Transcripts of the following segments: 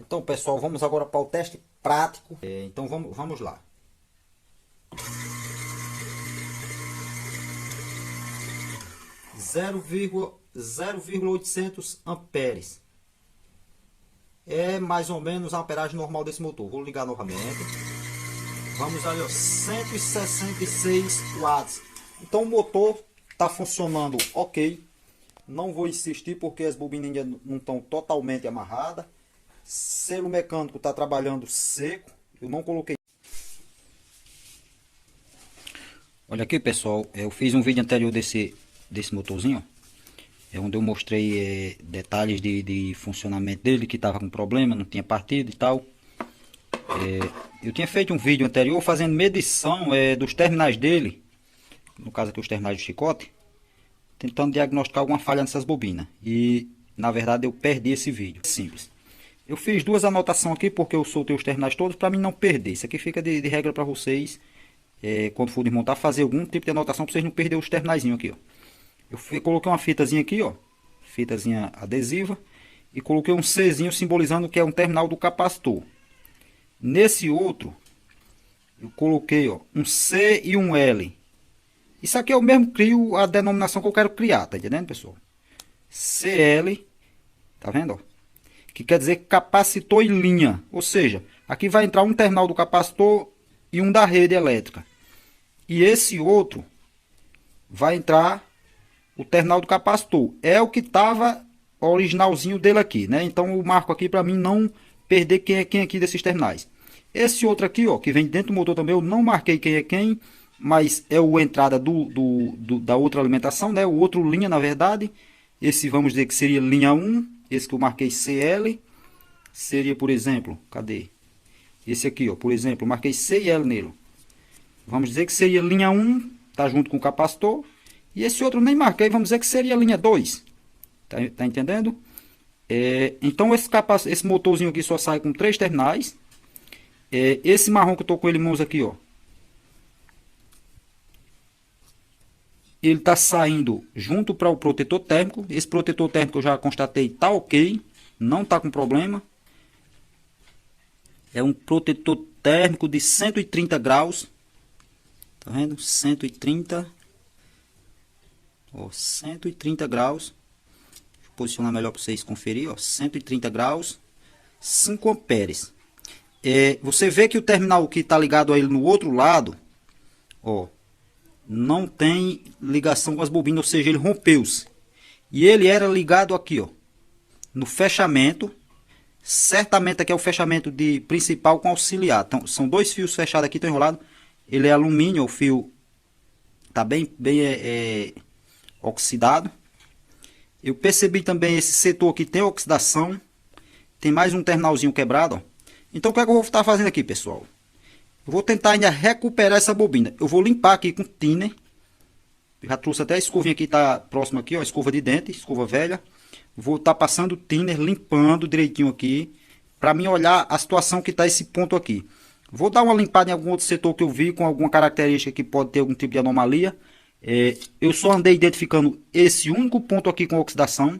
Então, pessoal, vamos agora para o teste prático. Então, vamos lá. Zero vírgula 0,800 amperes. É mais ou menos a amperagem normal desse motor. Vou ligar novamente. Vamos ali, ó, 166 watts. Então o motor está funcionando ok. Não vou insistir porque as bobinas ainda não estão totalmente amarradas. Selo mecânico está trabalhando seco. Eu não coloquei. Olha aqui, pessoal, eu fiz um vídeo anterior desse motorzinho, ó. É onde eu mostrei detalhes de funcionamento dele, que estava com problema, não tinha partido e tal. Eu tinha feito um vídeo anterior fazendo medição dos terminais dele, no caso aqui os terminais do chicote, tentando diagnosticar alguma falha nessas bobinas. E na verdade eu perdi esse vídeo. Simples. Eu fiz duas anotações aqui porque eu soltei os terminais todos para mim não perder. Isso aqui fica de regra para vocês, quando for desmontar, fazer algum tipo de anotação para vocês não perderem os terminais aqui, ó. Eu coloquei uma fitazinha aqui, ó, fitazinha adesiva, e coloquei um Czinho simbolizando que é um terminal do capacitor. Nesse outro, eu coloquei, ó, um C e um L. Isso aqui eu mesmo crio a denominação que eu quero criar, tá entendendo, pessoal? CL, tá vendo, ó? Que quer dizer capacitor e linha, ou seja, aqui vai entrar um terminal do capacitor e um da rede elétrica. E esse outro vai entrar o terminal do capacitor. É o que estava originalzinho dele aqui, né? Então eu marco aqui para mim não perder quem é quem aqui desses terminais. Esse outro aqui, ó, que vem dentro do motor também, eu não marquei quem é quem, mas é a entrada da outra alimentação, né? O outro linha, na verdade. Esse vamos dizer que seria linha 1. Esse que eu marquei CL. Seria, por exemplo, cadê? Esse aqui, ó, por exemplo, eu marquei CL nele. Vamos dizer que seria linha 1, tá junto com o capacitor. E esse outro nem marquei, vamos dizer que seria a linha 2. Tá entendendo? Então esse motorzinho aqui só sai com 3 terminais. Esse marrom que eu tô com ele em mãos aqui, ó. Ele tá saindo junto para o protetor térmico. Esse protetor térmico eu já constatei tá ok. Não tá com problema. É um protetor térmico de 130 graus. Tá vendo? 130. Ó, 130 graus. Deixa eu posicionar melhor para vocês conferir, ó, 130 graus, 5 amperes. Você vê que o terminal que está ligado a ele no outro lado, ó, não tem ligação com as bobinas, ou seja, ele rompeu-se. E ele era ligado aqui, ó, no fechamento. Certamente aqui é o fechamento principal com auxiliar. Então, são dois fios fechados aqui, estão enrolados. Ele é alumínio, o fio tá bem oxidado. Eu percebi também esse setor aqui tem oxidação. Tem mais um terminalzinho quebrado, ó. Então o que é que eu vou estar fazendo aqui, pessoal? Eu vou tentar ainda recuperar essa bobina. Eu vou limpar aqui com thinner. Já trouxe até a escovinha aqui, tá próxima aqui, ó, escova de dente, escova velha. Vou estar passando thinner, limpando direitinho aqui, para mim olhar a situação que está esse ponto aqui. Vou dar uma limpada em algum outro setor que eu vi com alguma característica que pode ter algum tipo de anomalia. Eu só andei identificando esse único ponto aqui com oxidação,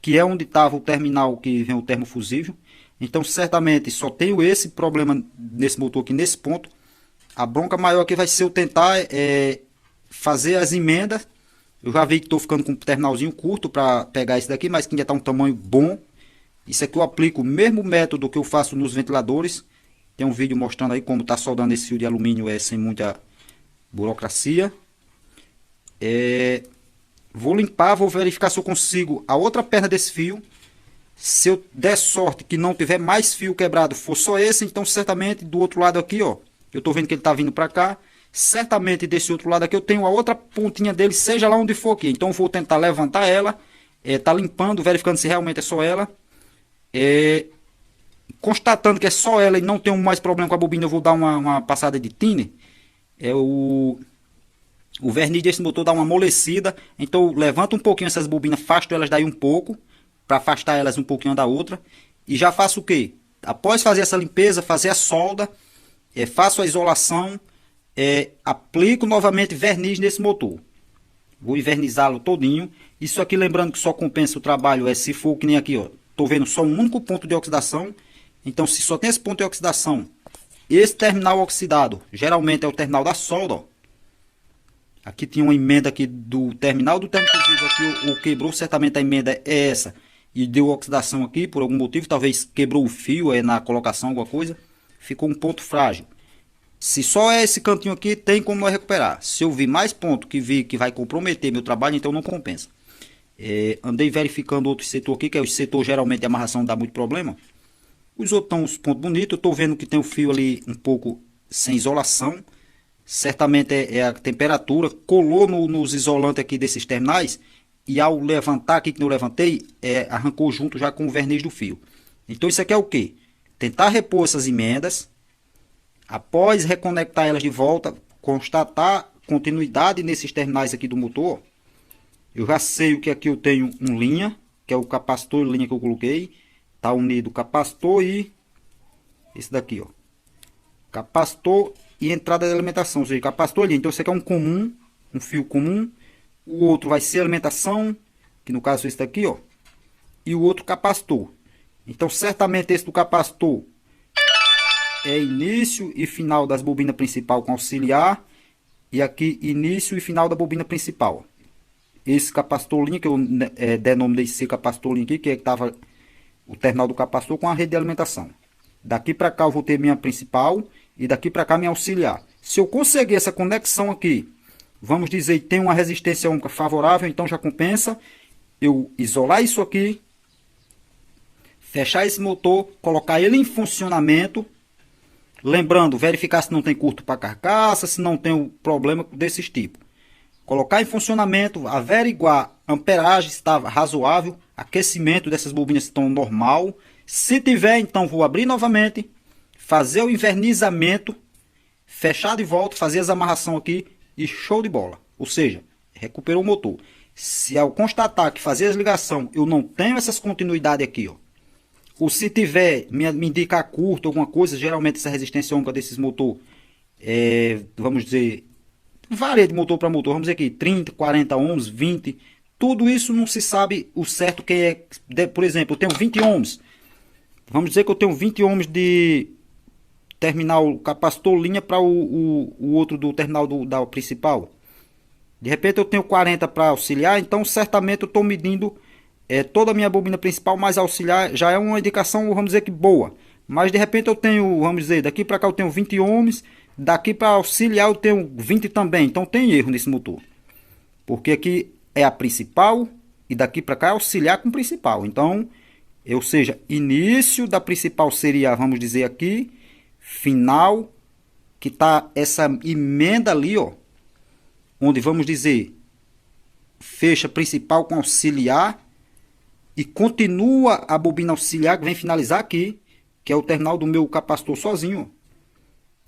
que é onde estava o terminal que vem o termofusível. Então certamente só tenho esse problema nesse motor aqui, nesse ponto. A bronca maior aqui vai ser eu tentar fazer as emendas. Eu já vi que estou ficando com um terminalzinho curto para pegar esse daqui, mas que ainda está um tamanho bom. Isso aqui eu aplico o mesmo método que eu faço nos ventiladores. Tem um vídeo mostrando aí como está soldando esse fio de alumínio sem muita burocracia. Vou limpar, vou verificar se eu consigo a outra perna desse fio. Se eu der sorte que não tiver mais fio quebrado, for só esse, então certamente do outro lado aqui, ó, eu tô vendo que ele tá vindo para cá. Certamente desse outro lado aqui eu tenho a outra pontinha dele, seja lá onde for aqui. Então eu vou tentar levantar ela, tá limpando, verificando se realmente é só ela. Constatando que é só ela e não tenho mais problema com a bobina, eu vou dar uma passada de thinner. O verniz desse motor dá uma amolecida, então eu levanto um pouquinho essas bobinas, afasto elas daí um pouco, para afastar elas um pouquinho da outra. E já faço o que? Após fazer essa limpeza, fazer a solda, faço a isolação, aplico novamente verniz nesse motor. Vou invernizá-lo todinho. Isso aqui lembrando que só compensa o trabalho se for que nem aqui, ó. Tô vendo só um único ponto de oxidação. Então, se só tem esse ponto de oxidação, esse terminal oxidado, geralmente é o terminal da solda, ó. Aqui tinha uma emenda aqui do terminal do termo fusivo aqui, o quebrou, certamente a emenda é essa. E deu oxidação aqui, por algum motivo, talvez quebrou o fio na colocação, alguma coisa. Ficou um ponto frágil. Se só é esse cantinho aqui, tem como nós recuperar. Se eu vi mais ponto que vi que vai comprometer meu trabalho, então não compensa. Andei verificando outro setor aqui, que é o setor geralmente de amarração dá muito problema. Os outros estão os pontos bonitos. Eu estou vendo que tem o fio ali um pouco sem isolação. Certamente é a temperatura. Colou nos isolantes aqui desses terminais. E ao levantar aqui que eu levantei, arrancou junto já com o verniz do fio. Então isso aqui é o que? Tentar repor essas emendas. Após reconectar elas de volta, constatar continuidade nesses terminais aqui do motor. Eu já sei o que aqui eu tenho um linha, que é o capacitor linha que eu coloquei. Está unido o capacitor e esse daqui, ó. Capacitor e entrada de alimentação, ou seja, capacitor linha. Então esse aqui é um comum, um fio comum. O outro vai ser alimentação, que no caso esse daqui, ó. E o outro capacitor. Então certamente esse do capacitor é início e final das bobinas principal com auxiliar. E aqui início e final da bobina principal. Esse capacitor linha que eu denominei ser capacitor linha aqui, que estava o terminal do capacitor com a rede de alimentação. Daqui para cá eu vou ter minha principal e daqui para cá minha auxiliar. Se eu conseguir essa conexão aqui, vamos dizer que tem uma resistência ohmica favorável, então já compensa eu isolar isso aqui, fechar esse motor, colocar ele em funcionamento. Lembrando, verificar se não tem curto para carcaça, se não tem um problema desses tipos. Colocar em funcionamento, averiguar amperagem, se está razoável, aquecimento dessas bobinas estão normal. Se tiver, então vou abrir novamente, fazer o invernizamento, fechar de volta, fazer as amarração aqui e show de bola. Ou seja, recuperou o motor. Se ao constatar que fazer as ligações eu não tenho essas continuidades aqui, ó, ou se tiver, me indicar curto, alguma coisa, geralmente essa resistência ohmica desses motor, vamos dizer, varia de motor para motor, vamos dizer aqui, 30, 40 ohms, 20, tudo isso não se sabe o certo que é, por exemplo, eu tenho 20 ohms, vamos dizer que eu tenho 20 ohms de terminal capacitor linha para o outro do terminal da principal, de repente eu tenho 40 para auxiliar, então certamente eu estou medindo toda a minha bobina principal mais auxiliar, já é uma indicação, vamos dizer que boa. Mas de repente eu tenho, vamos dizer, daqui para cá eu tenho 20 ohms, daqui para auxiliar eu tenho 20 também. Então tem erro nesse motor. Porque aqui é a principal e daqui para cá é auxiliar com principal. Então, ou seja, início da principal seria, vamos dizer aqui, final, que tá essa emenda ali, ó, onde vamos dizer, fecha principal com auxiliar. E continua a bobina auxiliar que vem finalizar aqui, que é o terminal do meu capacitor sozinho.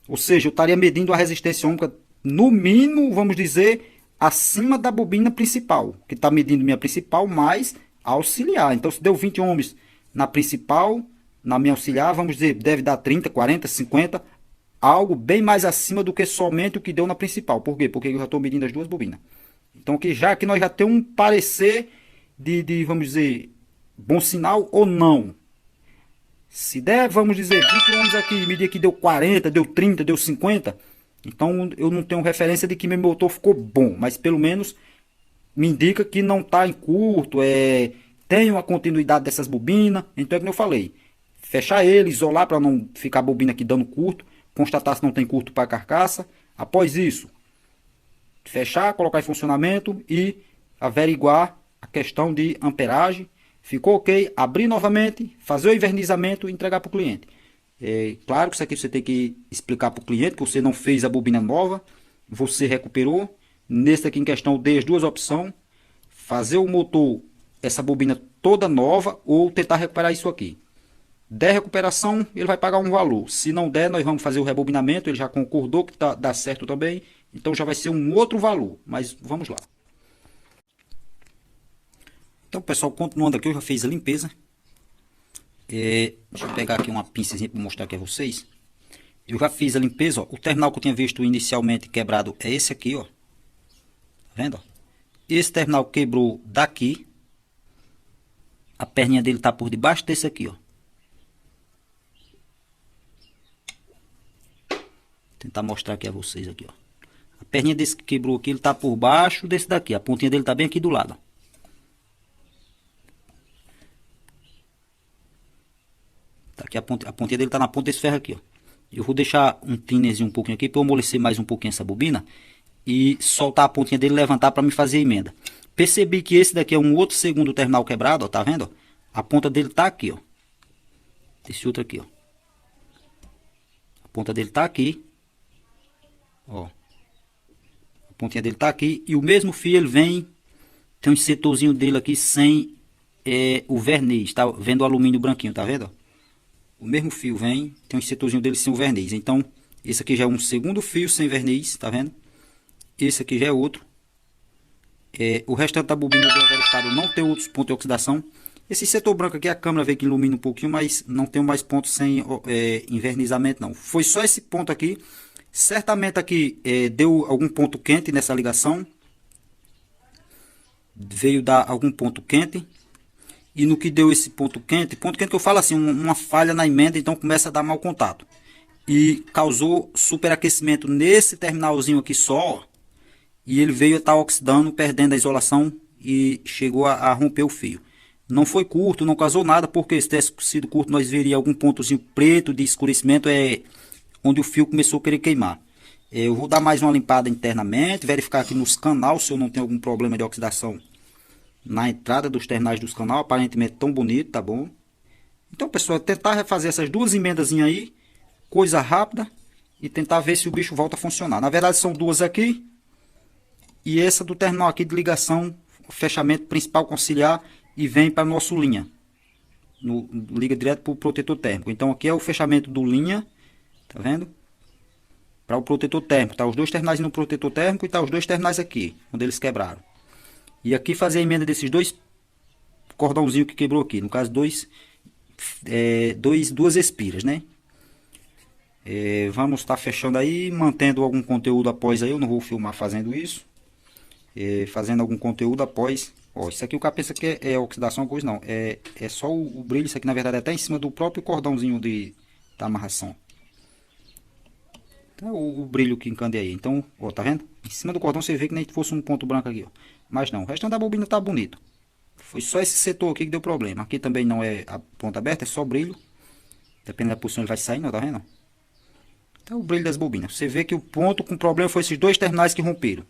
Ou seja, eu estaria medindo a resistência ohmica no mínimo, vamos dizer, acima da bobina principal, que está medindo minha principal mais a auxiliar. Então, se deu 20 ohms na principal, na minha auxiliar, vamos dizer, deve dar 30, 40, 50, algo bem mais acima do que somente o que deu na principal. Por quê? Porque eu já estou medindo as duas bobinas. Então, aqui nós já temos um parecer de vamos dizer, bom sinal ou não. Se der, vamos dizer, 20 ohms aqui, medir que deu 40, deu 30, deu 50, então eu não tenho referência de que meu motor ficou bom, mas pelo menos me indica que não está em curto, tem uma continuidade dessas bobinas. Então é como eu falei, fechar ele, isolar para não ficar a bobina aqui dando curto, constatar se não tem curto para a carcaça. Após isso, fechar, colocar em funcionamento e averiguar a questão de amperagem. Ficou ok, abrir novamente, fazer o invernizamento e entregar para o cliente. Claro que isso aqui você tem que explicar para o cliente que você não fez a bobina nova, você recuperou. Nesse aqui em questão, eu dei as duas opções: fazer o motor, essa bobina toda nova, ou tentar recuperar isso aqui. Der recuperação, ele vai pagar um valor. Se não der, nós vamos fazer o rebobinamento. Ele já concordou que dá certo também, então já vai ser um outro valor. Mas vamos lá. Então, pessoal, continuando aqui, eu já fiz a limpeza. Deixa eu pegar aqui uma pincezinha para mostrar aqui a vocês. Eu já fiz a limpeza, ó. O terminal que eu tinha visto inicialmente quebrado é esse aqui, ó. Tá vendo? Ó? Esse terminal quebrou daqui. A perninha dele tá por debaixo desse aqui, ó. tentar mostrar aqui a vocês aqui, ó. A perninha desse que quebrou aqui, ele tá por baixo desse daqui. A pontinha dele tá bem aqui do lado, ó. Tá aqui a pontinha dele tá na ponta desse ferro aqui, ó. Eu vou deixar um thinnerzinho um pouquinho aqui para eu amolecer mais um pouquinho essa bobina e soltar a pontinha dele e levantar para me fazer a emenda. Percebi que esse daqui é um outro segundo terminal quebrado, ó, tá vendo? Ó? A ponta dele tá aqui, ó. Esse outro aqui, ó. A ponta dele tá aqui. Ó. A pontinha dele tá aqui e o mesmo fio ele vem, tem um setorzinho dele aqui sem o verniz, tá vendo o alumínio branquinho, tá vendo? Ó? O mesmo fio vem, tem um setorzinho dele sem o verniz. Então, esse aqui já é um segundo fio sem verniz, tá vendo? Esse aqui já é outro. O restante da bobina do verificado não tem outros pontos de oxidação. Esse setor branco aqui, a câmera vê que ilumina um pouquinho, mas não tem mais pontos sem envernizamento não. Foi só esse ponto aqui. Certamente aqui deu algum ponto quente nessa ligação. Veio dar algum ponto quente. E no que deu esse ponto quente que eu falo assim, uma falha na emenda, então começa a dar mau contato. E causou superaquecimento nesse terminalzinho aqui só. E ele veio a estar oxidando, perdendo a isolação e chegou a romper o fio. Não foi curto, não causou nada, porque se tivesse sido curto nós veríamos algum pontozinho preto de escurecimento, onde o fio começou a querer queimar. Eu vou dar mais uma limpada internamente, verificar aqui nos canais se eu não tenho algum problema de oxidação na entrada dos terminais dos canal. Aparentemente tão bonito, tá bom? Então, pessoal, tentar refazer essas duas emendas aí, coisa rápida, e tentar ver se o bicho volta a funcionar. Na verdade são duas aqui, e essa do terminal aqui de ligação, fechamento principal conciliar, e vem para nosso linha. Liga direto para o protetor térmico. Então aqui é o fechamento do linha, tá vendo? Para o protetor térmico, tá os dois terminais no protetor térmico e tá os dois terminais aqui, onde eles quebraram. E aqui fazer a emenda desses dois cordãozinhos que quebrou aqui. No caso, duas espiras, né? Vamos estar fechando aí, mantendo algum conteúdo após aí. Eu não vou filmar fazendo isso. Fazendo algum conteúdo após. Ó, isso aqui o cara pensa que é oxidação, coisa não. É só o brilho. Isso aqui na verdade é até em cima do próprio cordãozinho da amarração. Então, o brilho que encandeia aí. Então, ó, tá vendo? Em cima do cordão você vê que nem fosse um ponto branco aqui, ó. Mas não, o restante da bobina tá bonito. Foi só esse setor aqui que deu problema. Aqui também não é a ponta aberta, é só brilho. Dependendo da posição ele vai saindo, ó, tá vendo? Então o brilho das bobinas. Você vê que o ponto com problema foi esses dois terminais que romperam.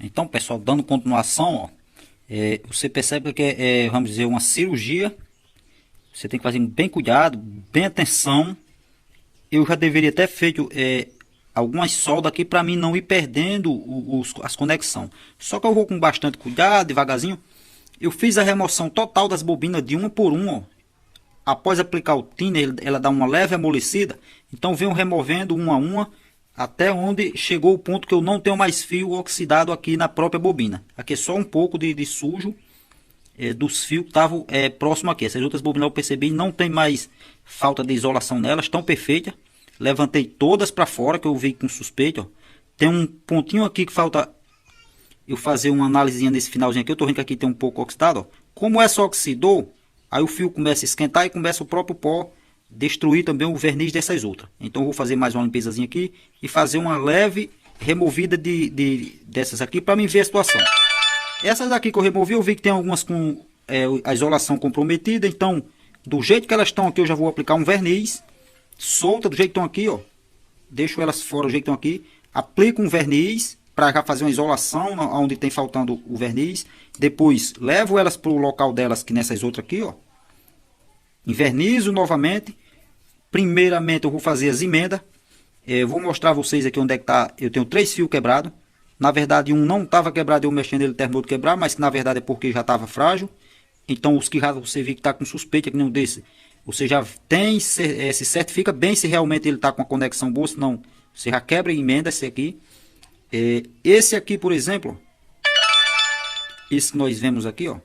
Então, pessoal, dando continuação, ó, você percebe que vamos dizer, uma cirurgia. Você tem que fazer bem cuidado, bem atenção. Eu já deveria ter feito algumas soldas aqui para mim não ir perdendo as conexões. Só que eu vou com bastante cuidado, devagarzinho. Eu fiz a remoção total das bobinas de uma por uma, ó. Após aplicar o thinner, ela dá uma leve amolecida. Então venho removendo uma a uma até onde chegou o ponto que eu não tenho mais fio oxidado aqui na própria bobina. Aqui é só um pouco de sujo dos fios que estavam próximo aqui. Essas outras bobinas eu percebi não tem mais falta de isolação nelas, estão perfeitas. Levantei todas para fora, que eu vi com suspeito, ó. Tem um pontinho aqui que falta eu fazer uma análise nesse finalzinho aqui. Eu tô vendo que aqui tem um pouco oxidado, ó. Como essa oxidou, aí o fio começa a esquentar e começa o próprio pó destruir também o verniz dessas outras. Então eu vou fazer mais uma limpezazinha aqui e fazer uma leve removida dessas aqui para mim ver a situação. Essas daqui que eu removi, eu vi que tem algumas com a isolação comprometida. Então, do jeito que elas estão aqui, eu já vou aplicar um verniz. Solta do jeito que estão aqui, ó. Deixo elas fora do jeito que estão aqui. Aplico um verniz para já fazer uma isolação onde tem faltando o verniz. Depois levo elas para o local delas, que nessas outras aqui, ó. Invernizo novamente. Primeiramente eu vou fazer as emendas. Vou mostrar a vocês aqui onde é que tá. Eu tenho 3 fios quebrados. Na verdade um não estava quebrado, eu mexendo ele terminou de quebrar, mas que na verdade é porque já estava frágil. Então os que já você vê que está com suspeita que nenhum desse, você já tem, se certifica bem se realmente ele está com a conexão boa, senão você já quebra e emenda esse aqui. Esse aqui, por exemplo, esse que nós vemos aqui, ó.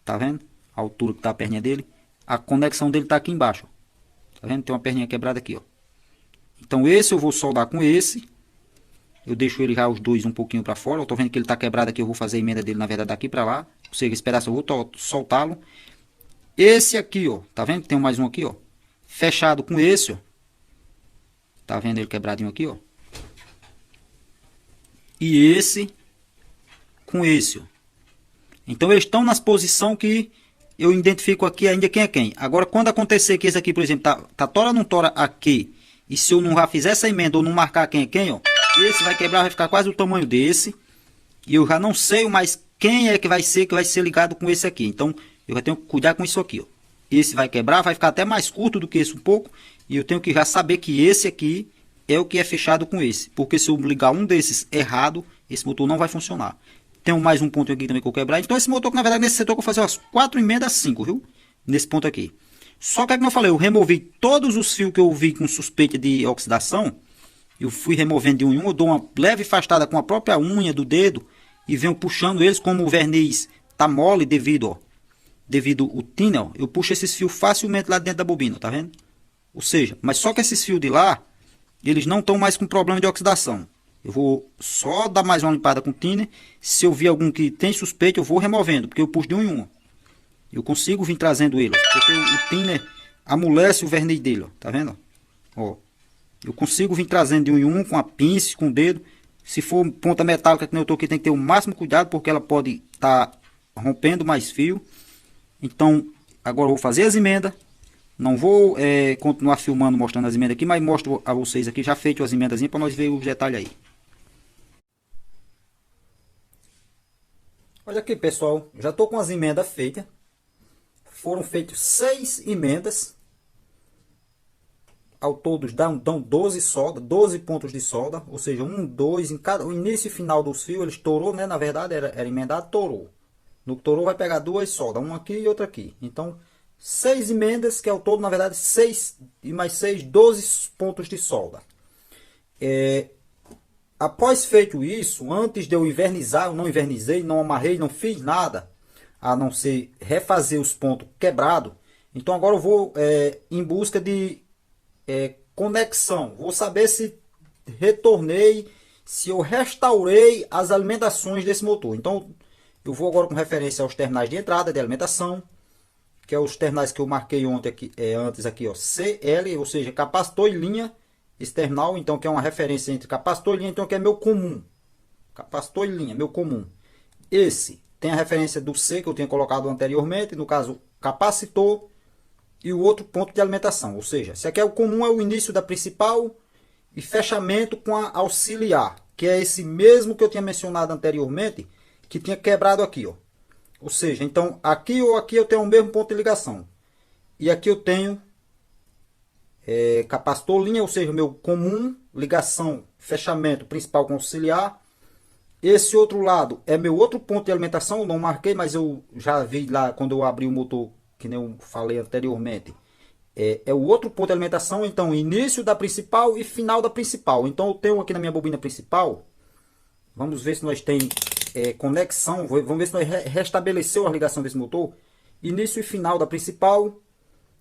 Tá vendo? A altura que tá a perninha dele. A conexão dele tá aqui embaixo, ó. Tá vendo? Tem uma perninha quebrada aqui, ó. Então esse eu vou soldar com esse. Eu deixo ele já os dois um pouquinho para fora. Eu tô vendo que ele tá quebrado aqui, eu vou fazer a emenda dele, na verdade, daqui para lá. Você esperar se eu vou soltá-lo. Esse aqui, ó, tá vendo? Tem mais um aqui, ó. fechado com esse, ó. Tá vendo ele quebradinho aqui, ó. E esse com esse, ó. Então eles estão nas posições que eu identifico aqui ainda quem é quem. Agora quando acontecer que esse aqui, por exemplo, tá tora ou não tora aqui, e se eu não já fizer essa emenda ou não marcar quem é quem, ó, esse vai quebrar, vai ficar quase o tamanho desse. E eu já não sei mais quem é que vai ser ligado com esse aqui. Então eu já tenho que cuidar com isso aqui, ó. Esse vai quebrar, vai ficar até mais curto do que esse um pouco. E eu tenho que já saber que esse aqui é o que é fechado com esse. Porque se eu ligar um desses errado, esse motor não vai funcionar. Tenho mais um ponto aqui também que eu quebrar. Então esse motor, na verdade, nesse setor eu vou fazer umas 4 emendas 5, viu? Nesse ponto aqui. Só que como eu falei, eu removi todos os fios que eu vi com suspeita de oxidação. Eu fui removendo de um em um. Eu dou uma leve afastada com a própria unha do dedo. E venho puxando eles, como o verniz tá mole devido o thinner, ó, eu puxo esses fios facilmente lá dentro da bobina, tá vendo? Ou seja, mas só que esses fios de lá, eles não estão mais com problema de oxidação. Eu vou só dar mais uma limpada com thinner. Se eu ver algum que tem suspeito, eu vou removendo, porque eu puxo de um em um. Eu consigo vir trazendo ele, porque o thinner amolece o verniz dele, ó, tá vendo? Ó, eu consigo vir trazendo de um em um com a pinça, com o dedo. Se for ponta metálica que eu tô aqui, tem que ter o máximo cuidado, porque ela pode estar rompendo mais fio. Então, agora eu vou fazer as emendas. Não vou continuar filmando, mostrando as emendas aqui, mas mostro a vocês aqui já feito as emendas para nós ver os detalhes aí. Olha aqui, pessoal, já estou com as emendas feitas. Foram feitas 6 emendas. Ao todo dão 12 soldas, 12 pontos de solda, ou seja, 1, 2 em cada, o início e final dos fios, ele estourou, né? Na verdade era emendado, torou. No que torou vai pegar 2 soldas, uma aqui e outra aqui. Então, 6 emendas, que ao todo, na verdade, 6 e mais 6, 12 pontos de solda. Após feito isso, antes de eu invernizar, eu não invernizei, não amarrei, não fiz nada, a não ser refazer os pontos quebrados. Então agora eu vou em busca de conexão. Vou saber se retornei, se eu restaurei as alimentações desse motor. Então eu vou agora com referência aos terminais de entrada de alimentação, que é os terminais que eu marquei ontem aqui, antes aqui, ó, CL, ou seja, capacitor e linha external. Então que é uma referência entre capacitor e linha, então que é meu comum. Capacitor e linha, meu comum. Esse tem a referência do C que eu tinha colocado anteriormente, no caso capacitor, e o outro ponto de alimentação, ou seja, esse aqui é o comum, é o início da principal e fechamento com a auxiliar, que é esse mesmo que eu tinha mencionado anteriormente, que tinha quebrado aqui, ó. Ou seja, então aqui ou aqui eu tenho o mesmo ponto de ligação. E aqui eu tenho capacitor linha, ou seja, meu comum, ligação, fechamento principal com auxiliar. Esse outro lado é meu outro ponto de alimentação, eu não marquei, mas eu já vi lá quando eu abri o motor, que nem eu falei anteriormente. É o outro ponto de alimentação, então início da principal e final da principal. Então eu tenho aqui na minha bobina principal, vamos ver se nós tem conexão, vamos ver se nós restabeleceu a ligação desse motor. Início e final da principal,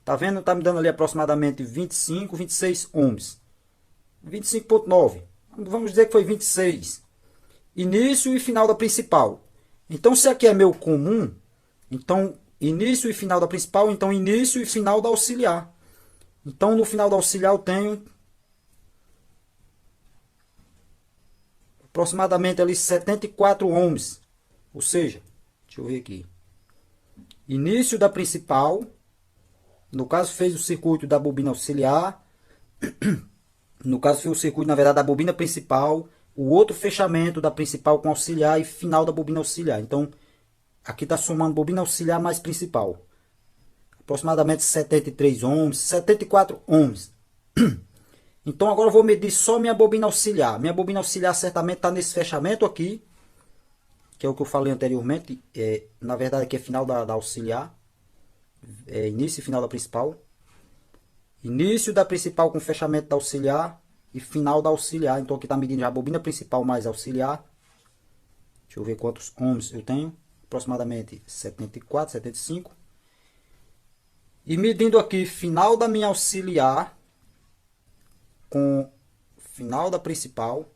tá vendo? Tá me dando ali aproximadamente 25, 26 ohms. 25.9, vamos dizer que foi 26. Início e final da principal. Então se aqui é meu comum, então início e final da principal, então início e final da auxiliar. Então no final da auxiliar eu tenho aproximadamente ali 74 ohms. Ou seja, deixa eu ver aqui. Início da principal, no caso fez o circuito da bobina auxiliar. No caso fez o circuito, na verdade, da bobina principal, o outro fechamento da principal com auxiliar e final da bobina auxiliar. Então, aqui está somando bobina auxiliar mais principal. Aproximadamente 73 ohms, 74 ohms. Então agora eu vou medir só minha bobina auxiliar. Minha bobina auxiliar certamente está nesse fechamento aqui, que é o que eu falei anteriormente. Na verdade aqui é final da auxiliar. Início e final da principal. Início da principal com fechamento da auxiliar e final da auxiliar. Então aqui está medindo já a bobina principal mais auxiliar. Deixa eu ver quantos ohms eu tenho. Aproximadamente 74, 75. E medindo aqui final da minha auxiliar com final da principal,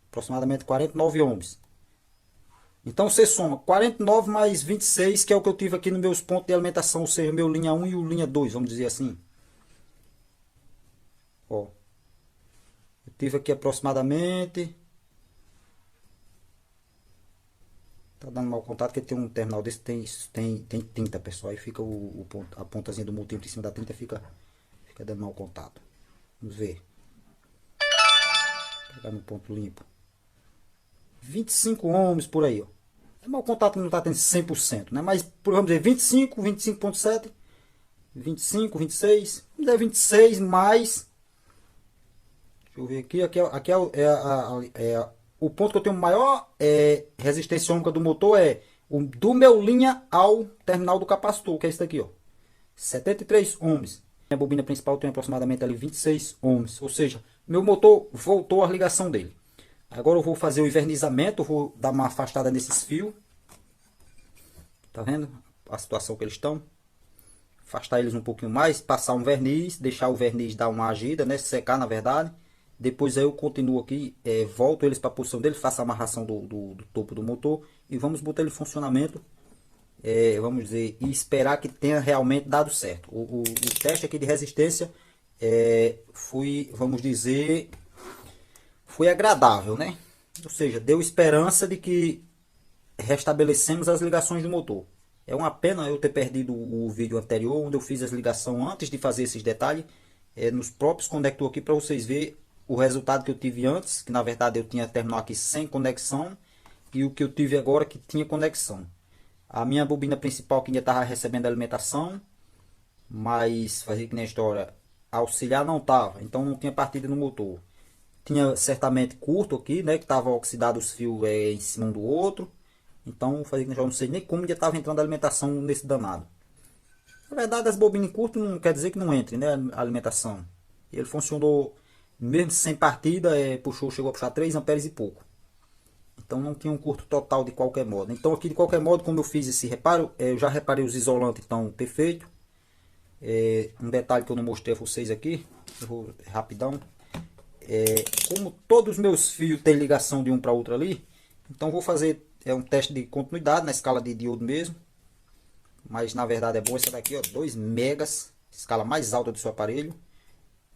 aproximadamente 49 ohms. Então você soma 49 mais 26, que é o que eu tive aqui nos meus pontos de alimentação, ou seja, meu linha 1 e o linha 2, vamos dizer assim. Ó, eu tive aqui aproximadamente. Tá dando mau contato, porque tem um terminal desse, tem tinta, pessoal. Aí fica a pontazinha do multímetro em cima da tinta, fica dando mau contato. Vamos ver. Pegar no ponto limpo. 25 ohms por aí, ó. É mau contato que não está tendo 100%, né? Mas, vamos dizer, 25, 25.7, 25, 26, vamos dizer 26 mais. Deixa eu ver aqui. Aqui o ponto que eu tenho maior resistência ohmica do motor é o do meu linha ao terminal do capacitor, que é esse daqui, ó. 73 ohms. A bobina principal tem aproximadamente ali 26 ohms, ou seja, meu motor voltou à ligação dele. Agora eu vou fazer o invernizamento, vou dar uma afastada nesses fios. Tá vendo a situação que eles estão? Afastar eles um pouquinho mais, passar um verniz, deixar o verniz dar uma agida, né? Secar na verdade. Depois aí eu continuo aqui, volto eles para a posição dele, faço a amarração do topo do motor e vamos botar ele em funcionamento. Vamos dizer, e esperar que tenha realmente dado certo. O teste aqui de resistência vamos dizer, foi agradável, né? Ou seja, deu esperança de que restabelecemos as ligações do motor. É uma pena eu ter perdido o vídeo anterior, onde eu fiz as ligações antes de fazer esses detalhes, nos próprios conectores aqui, para vocês verem o resultado que eu tive antes, que na verdade eu tinha terminal aqui sem conexão, e o que eu tive agora que tinha conexão. A minha bobina principal que ainda estava recebendo alimentação, mas fazia que na história, auxiliar não estava, então não tinha partida no motor. Tinha certamente curto aqui, né, que estava oxidado os fios em cima um do outro. Então fazia que eu não sei nem como já estava entrando a alimentação nesse danado. Na verdade, as bobinas curtas não quer dizer que não entre, né, a alimentação. Ele funcionou mesmo sem partida, chegou a puxar 3 amperes e pouco. Então não tinha um curto total de qualquer modo. Então aqui de qualquer modo, como eu fiz esse reparo, eu já reparei os isolantes, então perfeito. Um detalhe que eu não mostrei a vocês aqui, eu vou rapidão. Como todos os meus fios têm ligação de um para outro ali, então vou fazer um teste de continuidade na escala de diodo mesmo. Mas na verdade é bom essa daqui, ó, 2 megas, escala mais alta do seu aparelho.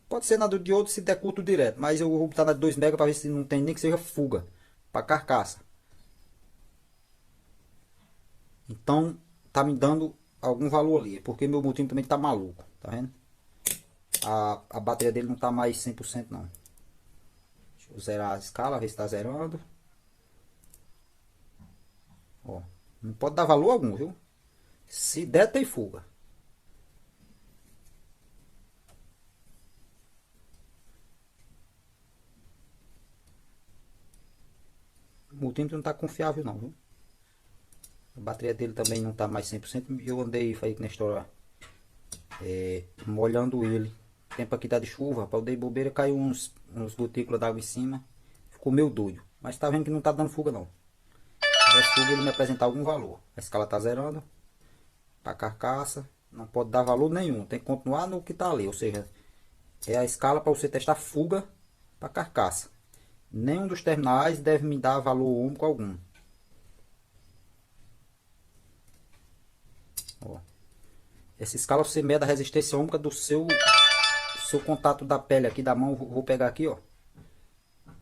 Pode ser na do diodo se der curto direto, mas eu vou botar na de 2 megas para ver se não tem nem que seja fuga para carcaça. Então tá me dando algum valor ali, porque meu multímetro também tá maluco, tá vendo? A bateria dele não tá mais 100% não. Deixa eu zerar a escala, ver se tá zerando. Ó, não pode dar valor algum, viu? Se der, tem fuga. O multímetro não tá confiável não, viu? A bateria dele também não tá mais 100%. Eu andei aí na história molhando ele. O tempo aqui tá de chuva, para eu dei bobeira, caiu uns gotículas d'água em cima. Ficou meio doido. Mas tá vendo que não tá dando fuga não. Se der fuga ele me apresentar algum valor. A escala tá zerando. Para carcaça. Não pode dar valor nenhum. Tem que continuar no que tá ali. Ou seja, é a escala para você testar fuga para carcaça. Nenhum dos terminais deve me dar valor único algum. Ó. Essa escala você mede a resistência ohmica do seu contato da pele aqui da mão. Vou pegar aqui, ó.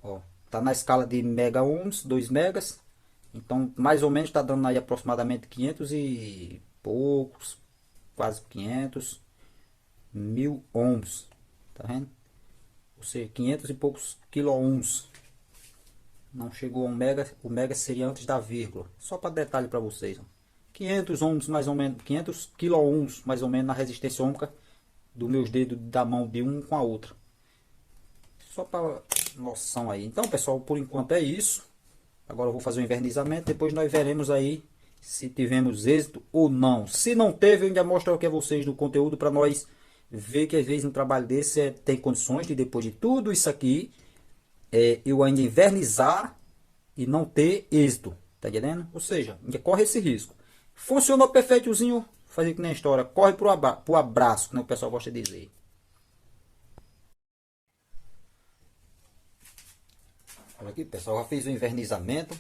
Ó, tá na escala de mega ohms, 2 megas. Então, mais ou menos está dando aí aproximadamente 500 e poucos, quase 500 mil ohms, tá vendo? Ou seja, 500 e poucos quilo ohms. Não chegou a 1 mega, o mega seria antes da vírgula. Só para detalhe para vocês, ó. 500 ohms mais ou menos, 500 kilo ohms mais ou menos na resistência ohmica dos meus dedos da mão de um com a outra. Só para noção aí. Então, pessoal, por enquanto é isso. Agora eu vou fazer o invernizamento, depois nós veremos aí se tivemos êxito ou não. Se não teve, eu ainda mostro aqui a vocês no conteúdo para nós ver que às vezes um trabalho desse tem condições de, depois de tudo isso aqui, eu ainda invernizar e não ter êxito, tá entendendo? Ou seja, ainda corre esse risco. Funcionou perfeitozinho, fazer que nem a história, corre pro abraço, como o pessoal gosta de dizer. Olha aqui, pessoal, já fiz o invernizamento.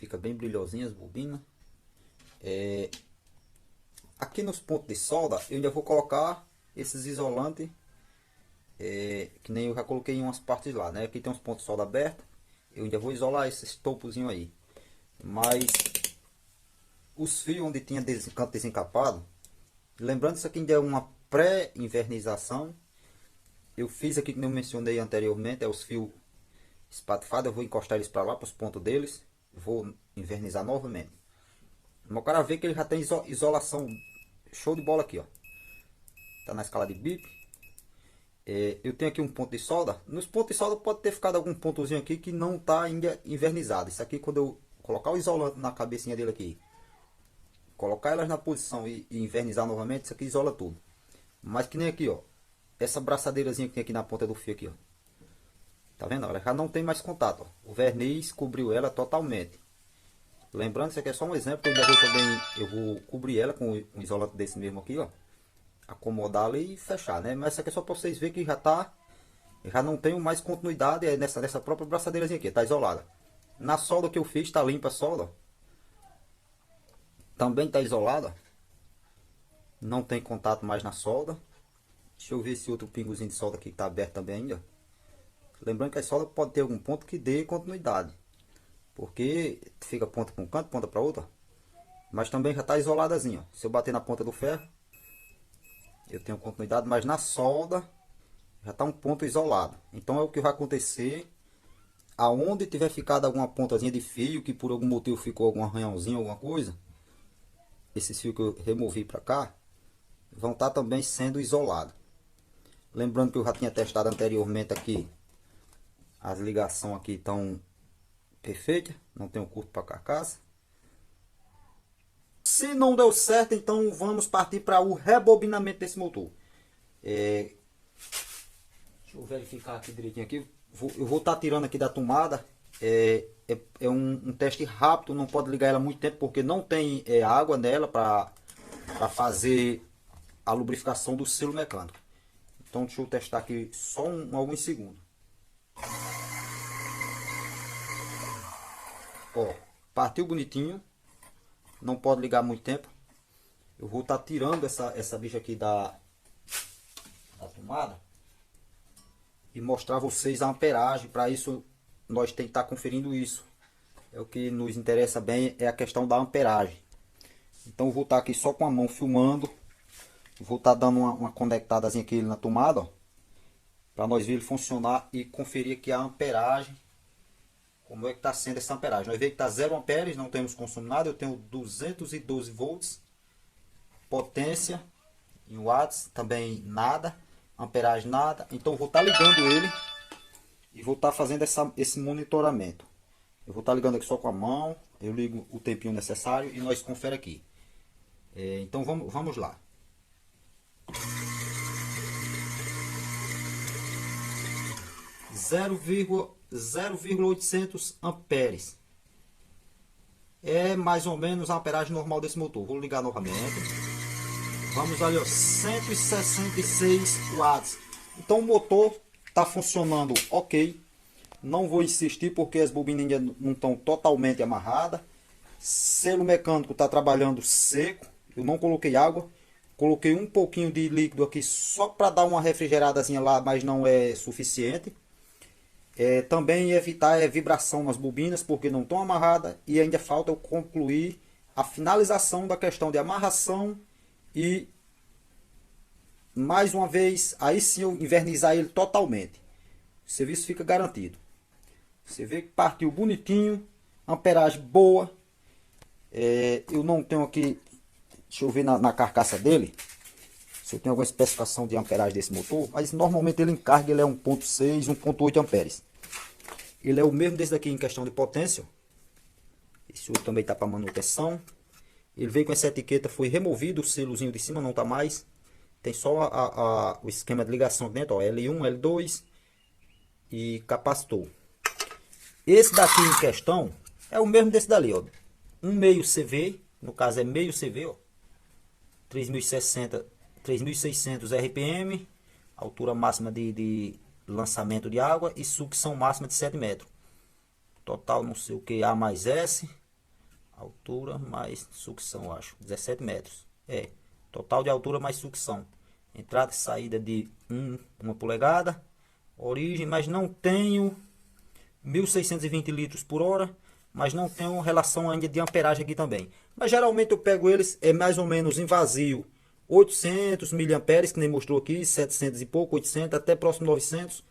fica bem brilhosinha as bobinas. Aqui nos pontos de solda eu ainda vou colocar esses isolantes, que nem eu já coloquei em umas partes lá, né? Aqui tem uns pontos de solda abertos, eu ainda vou isolar esses topozinhos aí. Mas os fios onde tinha canto desencapado, lembrando, isso aqui ainda é uma pré-invernização. Eu fiz aqui, como eu mencionei anteriormente, é os fios espatifados. Eu vou encostar eles para lá, para os pontos deles. Vou invernizar novamente. Mas o cara vê que ele já tem isolação show de bola aqui, ó. Tá na escala de bip. Eu tenho aqui um ponto de solda. Nos pontos de solda pode ter ficado algum pontozinho aqui que não tá ainda invernizado. Isso aqui, quando eu colocar o isolante na cabecinha dele aqui, colocar elas na posição e invernizar novamente, isso aqui isola tudo. Mas que nem aqui, ó, essa braçadeirazinha que tem aqui na ponta do fio aqui, ó, tá vendo? Ela já não tem mais contato, ó. O verniz cobriu ela totalmente. Lembrando, isso aqui é só um exemplo. Eu vou cobrir ela com um isolante desse mesmo aqui, ó, acomodar ali e fechar, né? Mas isso aqui é só para vocês verem que já não tenho mais continuidade nessa própria braçadeirazinha aqui, tá isolada. Na solda que eu fiz, tá limpa a solda, também tá isolada, não tem contato mais na solda. Deixa eu ver esse outro pingozinho de solda aqui que tá aberto também ainda. Lembrando que a solda pode ter algum ponto que dê continuidade, porque fica ponta para um canto, ponta para outra, mas também já tá isoladazinho, ó. Se eu bater na ponta do ferro, eu tenho continuidade, mas na solda já tá um ponto isolado. Então é o que vai acontecer aonde tiver ficado alguma pontazinha de fio que por algum motivo ficou algum arranhãozinho, alguma coisa. Esses fios que eu removi para cá vão estar também sendo isolados. Lembrando que eu já tinha testado anteriormente aqui. As ligações aqui estão perfeitas, não tem um curto para carcaça. Se não deu certo, então vamos partir para o rebobinamento desse motor. Deixa eu verificar aqui direitinho aqui. Eu vou estar tirando aqui da tomada. É um teste rápido, não pode ligar ela muito tempo porque não tem água nela para fazer a lubrificação do selo mecânico. Então deixa eu testar aqui só alguns segundos. Ó, partiu bonitinho, não pode ligar muito tempo. Eu vou estar tirando essa bicha aqui da tomada e mostrar a vocês a amperagem. Para isso nós tem que estar conferindo isso. É o que nos interessa bem, é a questão da amperagem. Então eu vou estar aqui só com a mão filmando. Vou estar dando uma conectadazinha aqui na tomada, para nós ver ele funcionar e conferir aqui a amperagem. Como é que está sendo essa amperagem? Nós vemos que está 0 amperes, não temos consumo nada. Eu tenho 212 volts. Potência em watts também nada. Amperagem nada. Então eu vou estar ligando ele e vou estar fazendo esse monitoramento. Eu vou estar ligando aqui só com a mão. Eu ligo o tempinho necessário e nós confere aqui. Então vamos lá. 0,800 amperes é mais ou menos a amperagem normal desse motor. Vou ligar novamente. Vamos ali, ó, 166 watts. Então o motor está funcionando ok. Não vou insistir porque as bobinas ainda não estão totalmente amarradas. Selo mecânico está trabalhando seco. Eu não coloquei água. Coloquei um pouquinho de líquido aqui só para dar uma refrigeradazinha lá, mas não é suficiente. Também evitar vibração nas bobinas, porque não estão amarradas. E ainda falta eu concluir a finalização da questão de amarração. E mais uma vez, aí sim eu invernizar ele totalmente. O serviço fica garantido. Você vê que partiu bonitinho, amperagem boa. Eu não tenho aqui, deixa eu ver na carcaça dele se eu tenho alguma especificação de amperagem desse motor, mas normalmente ele em carga ele é 1.6, 1.8 amperes. Ele é o mesmo desse daqui em questão de potência. Esse outro também está para manutenção. Ele veio com essa etiqueta, foi removido o selozinho de cima, não está mais. Tem só o esquema de ligação dentro, ó, L1, L2 e capacitor. Esse daqui em questão é o mesmo desse dali, ó. Um meio CV, no caso é meio CV, ó. 3600 RPM, altura máxima de lançamento de água e sucção máxima de 7 metros. Total não sei o que, A mais S. Altura mais sucção, acho. 17 metros. É. Total de altura mais sucção. Entrada e saída de 1 polegada. Origem, mas não tenho 1620 litros por hora. Mas não tenho relação ainda de amperagem aqui também. Mas geralmente eu pego eles, é mais ou menos em vazio. 800 miliamperes, que nem mostrou aqui. 700 e pouco, 800, até próximo 900.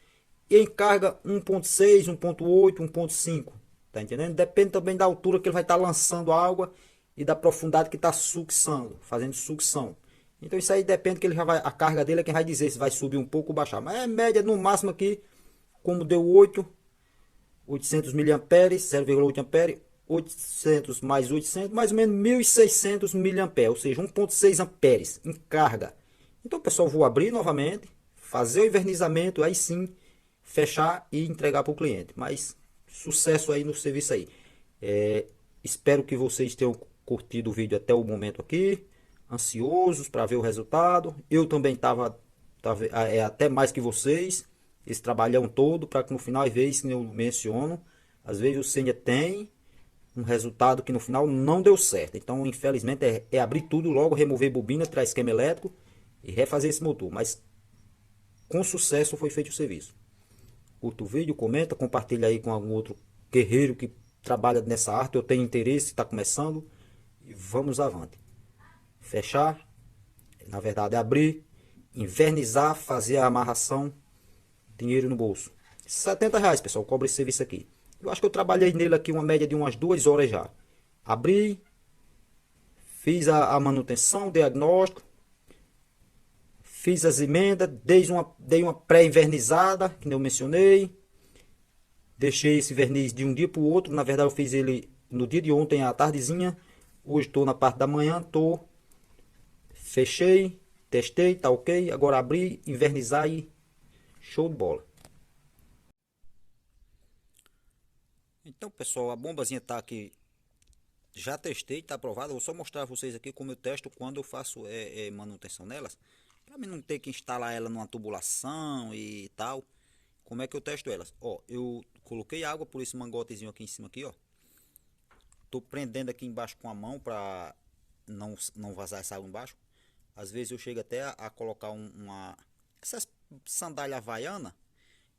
E em carga 1.6, 1.8, 1.5. Tá entendendo? Depende também da altura que ele vai estar lançando a água e da profundidade que está sucção, fazendo sucção. Então isso aí depende que ele já vai, a carga dele é quem vai dizer se vai subir um pouco ou baixar. Mas é média no máximo aqui, como deu 800 miliamperes, 0,8 ampere, 800 mais 800, mais ou menos 1600 miliamperes, ou seja, 1.6 amperes em carga. Então pessoal, vou abrir novamente, fazer o invernizamento, aí sim fechar e entregar para o cliente. Mas sucesso aí no serviço aí. Espero que vocês tenham curtido o vídeo até o momento aqui. Ansiosos para ver o resultado. Eu também estava até mais que vocês. Esse trabalhão todo para que no final, às vezes, que eu menciono, às vezes você ainda tem um resultado que no final não deu certo. Então, infelizmente, é abrir tudo logo, remover bobina, tirar esquema elétrico e refazer esse motor. Mas com sucesso foi feito o serviço. Curta o vídeo, comenta, compartilha aí com algum outro guerreiro que trabalha nessa arte. Eu tenho interesse, está começando. E vamos avante. Fechar, na verdade abrir, invernizar, fazer a amarração, dinheiro no bolso. R$ 70, pessoal, cobra esse serviço aqui. Eu acho que eu trabalhei nele aqui uma média de umas 2 horas já. Abri, fiz a manutenção, diagnóstico, fiz as emendas, dei uma pré-invernizada, que eu mencionei. Deixei esse verniz de um dia para o outro. Na verdade eu fiz ele no dia de ontem à tardezinha. Hoje estou na parte da manhã, fechei, testei, tá ok. Agora abri, invernizar e show de bola. Então pessoal, a bombazinha tá aqui. Já testei, tá aprovado. Eu vou só mostrar a vocês aqui como eu testo quando eu faço manutenção nelas. Para mim não ter que instalar ela numa tubulação e tal. Como é que eu testo elas? Ó, eu coloquei água por esse mangotezinho aqui em cima aqui, ó. Tô prendendo aqui embaixo com a mão para não vazar essa água embaixo. Às vezes eu chego até a colocar essas sandália havaiana.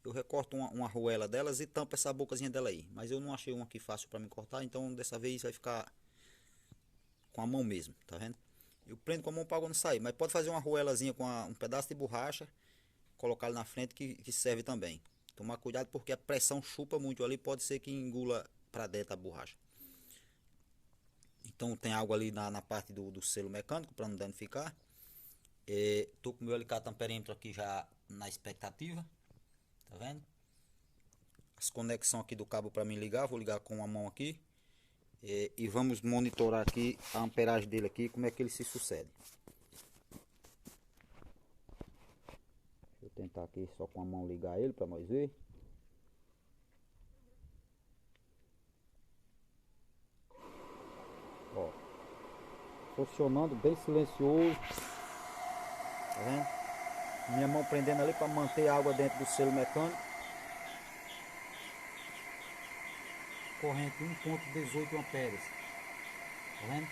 Eu recorto uma arruela delas e tampo essa bocazinha dela aí. Mas eu não achei uma aqui fácil para me cortar, então dessa vez vai ficar com a mão mesmo, tá vendo? Eu prendo com a mão para a água não sair, mas pode fazer uma arruelazinha com um pedaço de borracha, colocar ali na frente que serve também. Tomar cuidado porque a pressão chupa muito ali, pode ser que engula para dentro a borracha. Então tem água ali na parte do selo mecânico para não danificar. Tô com o meu alicate amperêmetro aqui já na expectativa. Tá vendo? As conexões aqui do cabo para mim ligar, vou ligar com a mão aqui. E vamos monitorar aqui a amperagem dele aqui, como é que ele se sucede. Deixa eu tentar aqui só com a mão ligar ele para nós ver. Ó, funcionando bem silencioso. Tá vendo? Minha mão prendendo ali para manter a água dentro do selo mecânico. Corrente 1.18 amperes. Tá vendo?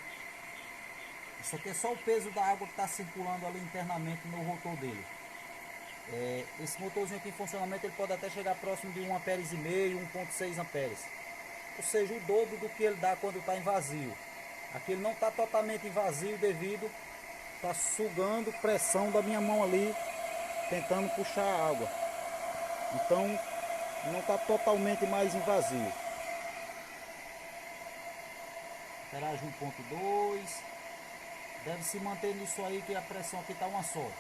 Isso aqui é só o peso da água que está circulando ali internamente no rotor dele. Esse motorzinho aqui em funcionamento ele pode até chegar próximo de 1,5 amperes, 1.6 amperes. Ou seja, o dobro do que ele dá quando está em vazio. Aqui ele não está totalmente em vazio devido está sugando pressão da minha mão ali, tentando puxar a água. Então não está totalmente mais em vazio. Amperagem 1.2. Deve se manter nisso aí, que a pressão aqui está uma só.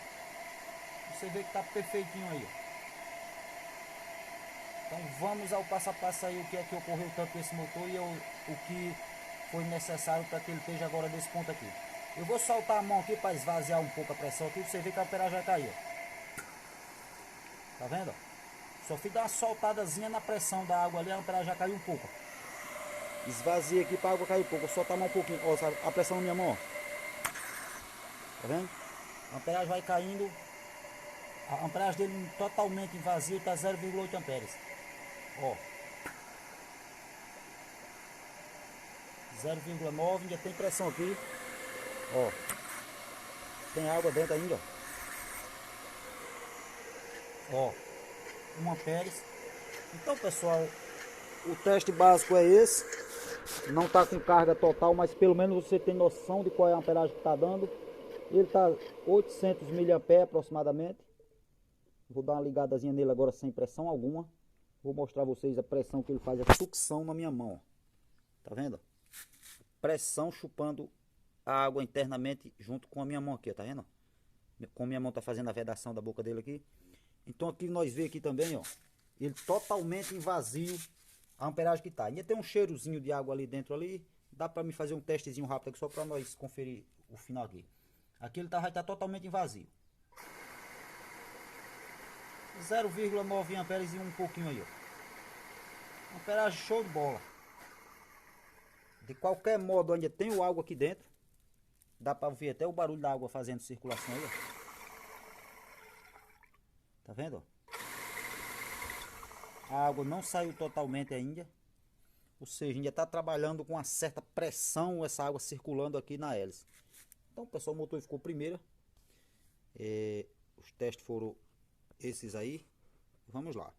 Você vê que está perfeitinho aí. Então vamos ao passo a passo aí, o que é que ocorreu tanto com esse motor e o que foi necessário para que ele esteja agora desse ponto aqui. Eu vou soltar a mão aqui para esvaziar um pouco a pressão aqui, você vê que a amperagem vai cair. Tá vendo? Só fui dar uma soltadazinha na pressão da água ali, a amperagem já caiu um pouco. Esvazia aqui para a água cair um pouco, vou soltar a mão um pouquinho. Ó, a pressão na minha mão, ó. Tá vendo? A amperagem vai caindo. A amperagem dele totalmente em vazio está 0,8 amperes. Ó. 0,9, ainda tem pressão aqui. Ó, tem água dentro ainda, ó. 1 amperes. Então, pessoal, o teste básico é esse. Não está com carga total, mas pelo menos você tem noção de qual é a amperagem que está dando. Ele está 800 mA aproximadamente. Vou dar uma ligadazinha nele agora sem pressão alguma. Vou mostrar a vocês a pressão que ele faz, a sucção na minha mão. Tá vendo? Pressão chupando a água internamente junto com a minha mão aqui, tá vendo? Como minha mão tá fazendo a vedação da boca dele aqui. Então aqui nós vemos aqui também, ó, ele totalmente vazio, a amperagem que tá. Ainda tem um cheirozinho de água ali dentro ali. Dá pra me fazer um testezinho rápido aqui só pra nós conferir o final aqui. Aqui ele vai estar totalmente vazio. 0,9 amperes e um pouquinho aí, ó. Amperagem show de bola. De qualquer modo, ainda tem o água aqui dentro. Dá pra ouvir até o barulho da água fazendo circulação aí, ó. Tá vendo? A água não saiu totalmente ainda. Ou seja, ainda está trabalhando com uma certa pressão essa água circulando aqui na hélice. Então, pessoal, o motor ficou primeira. Os testes foram esses aí. Vamos lá.